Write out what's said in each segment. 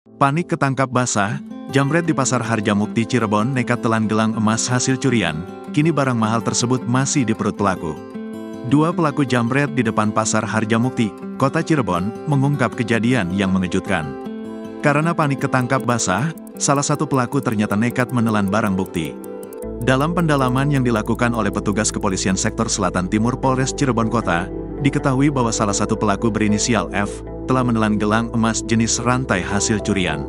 Panik ketangkap basah, jambret di Pasar Harjamukti Cirebon nekat telan gelang emas hasil curian, kini barang mahal tersebut masih di perut pelaku. Dua pelaku jambret di depan Pasar Harjamukti, Kota Cirebon, mengungkap kejadian yang mengejutkan. Karena panik ketangkap basah, salah satu pelaku ternyata nekat menelan barang bukti. Dalam pendalaman yang dilakukan oleh petugas kepolisian sektor Selatan Timur Polres Cirebon Kota, diketahui bahwa salah satu pelaku berinisial F telah menelan gelang emas jenis rantai hasil curian.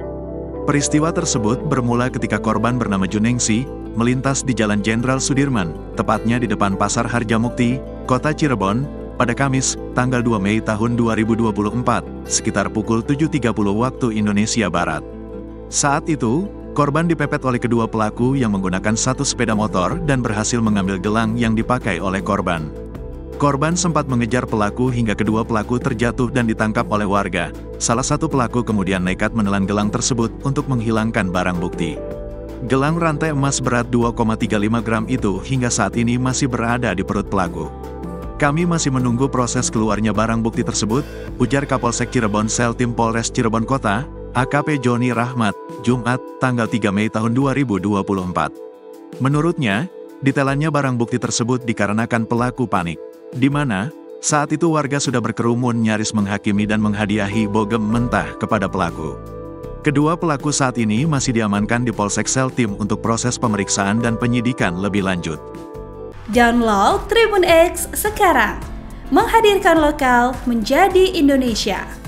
Peristiwa tersebut bermula ketika korban bernama Juningsi melintas di Jalan Jenderal Sudirman, tepatnya di depan Pasar Harjamukti, Kota Cirebon, pada Kamis, tanggal 2 Mei tahun 2024, sekitar pukul 7.30 waktu Indonesia Barat. Saat itu, korban dipepet oleh kedua pelaku yang menggunakan satu sepeda motor dan berhasil mengambil gelang yang dipakai oleh korban. Korban sempat mengejar pelaku hingga kedua pelaku terjatuh dan ditangkap oleh warga. Salah satu pelaku kemudian nekat menelan gelang tersebut untuk menghilangkan barang bukti. Gelang rantai emas berat 2,35 gram itu hingga saat ini masih berada di perut pelaku. Kami masih menunggu proses keluarnya barang bukti tersebut, ujar Kapolsek Cirebon Seltim Polres Cirebon Kota, AKP Joni Rahmat, Jumat, tanggal 3 Mei tahun 2024. Menurutnya, ditelannya barang bukti tersebut dikarenakan pelaku panik, di mana saat itu warga sudah berkerumun nyaris menghakimi dan menghadiahi bogem mentah kepada pelaku. Kedua pelaku saat ini masih diamankan di Polsek Seltim untuk proses pemeriksaan dan penyidikan lebih lanjut. Download Tribun X sekarang, menghadirkan lokal menjadi Indonesia.